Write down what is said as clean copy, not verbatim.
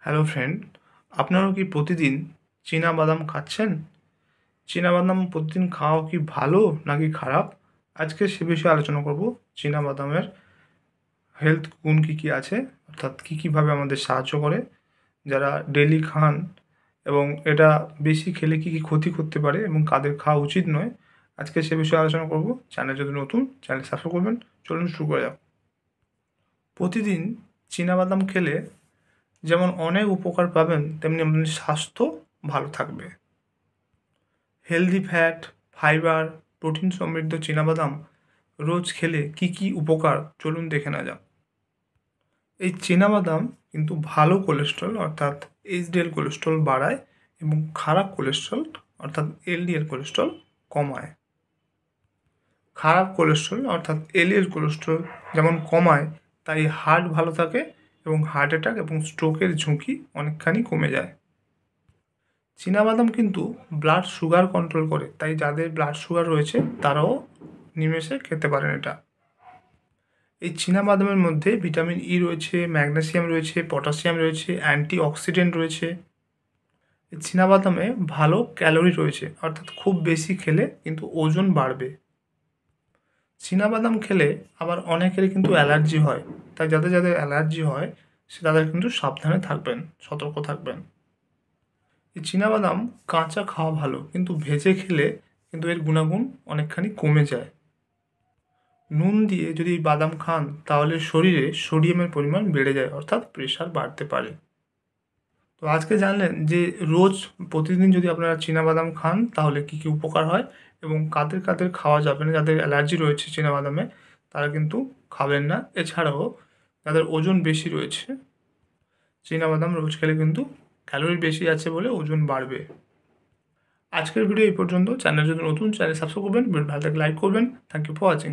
Hello friend, আপনারাও কি প্রতিদিন চীনা বাদাম খাচ্ছেন? চীনা বাদাম প্রতিদিন খাওয়া কি ভালো নাকি খারাপ? আজকে সে বিষয়ে আলোচনা করব। চীনা বাদামের হেলথ গুণ কী কী আছে, অর্থাৎ কী কীভাবে আমাদের সাহায্য করে, যারা ডেইলি খান এবং এটা বেশি খেলে কী কী ক্ষতি করতে পারে এবং কাদের খাওয়া উচিত নয়। আজকে সে বিষয়ে আলোচনা করব। চ্যানেল যদি নতুন, চ্যানেল সাবস্ক্রাইব করবেন। চলুন শুরু করা যাক। প্রতিদিন চীনা বাদাম খেলে যেমন অনেক উপকার পাবেন, তেমনি আপনার স্বাস্থ্য ভালো থাকবে। হেলদি ফ্যাট, ফাইবার, প্রোটিন সমৃদ্ধ চীনাবাদাম রোজ খেলে কি কি উপকার চলুন দেখে নেওয়া যাক। এই চীনাবাদাম কিন্তু ভালো কোলেস্ট্রল অর্থাৎ এইচডিএল কোলেস্ট্রল বাড়ায় এবং খারাপ কোলেস্ট্রল অর্থাৎ এলডিএল কোলেস্ট্রল কমায়। খারাপ কোলেস্ট্রল অর্থাৎ এলডিএল কোলেস্ট্রল যেমন কমায়, তাই হার্ট ভালো থাকে এবং হার্ট অ্যাটাক এবং স্ট্রোকের ঝুঁকি অনেকখানি কমে যায়। চীনাবাদাম কিন্তু ব্লাড সুগার কন্ট্রোল করে, তাই যাদের ব্লাড সুগার রয়েছে তারাও নিমেষে খেতে পারেন এটা। এই চীনাবাদামের মধ্যে ভিটামিন ই রয়েছে, ম্যাগনেসিয়াম রয়েছে, পটাশিয়াম রয়েছে, অ্যান্টি অক্সিডেন্ট রয়েছে। এই চীনাবাদামে ভালো ক্যালোরি রয়েছে, অর্থাৎ খুব বেশি খেলে কিন্তু ওজন বাড়বে। চীনাবাদাম খেলে আবার অনেকেরই কিন্তু অ্যালার্জি হয়, তাই যাদের যাদের অ্যালার্জি হয় তাদের কিন্তু সাবধানে থাকবেন, সতর্ক থাকবেন। এই চীনাবাদাম কাঁচা খাওয়া ভালো, কিন্তু ভেজে খেলে কিন্তু এর গুণাগুণ অনেকখানি কমে যায়। নুন দিয়ে যদি বাদাম খান তাহলে শরীরে সোডিয়ামের পরিমাণ বেড়ে যায়, অর্থাৎ প্রেশার বাড়তে পারে। তো আজকে জানলেন যে রোজ প্রতিদিন যদি আপনারা চীনাবাদাম খান তাহলে কী কী উপকার হয় এবং কাদের কাদের খাওয়া যাবে না। যাদের অ্যালার্জি রয়েছে চীনাবাদামে তারা কিন্তু খাবেন না। এছাড়াও যাদের ওজন বেশি রয়েছে, চীনাবাদাম রোজ খেলে কিন্তু ক্যালোরি বেশি আছে বলে ওজন বাড়বে। আজকের ভিডিও এই পর্যন্ত। চ্যানেল যদি নতুন, চ্যানেল সাবস্ক্রাইব করবেন, ভালো থাকলে লাইক করবেন। Thank you for watching.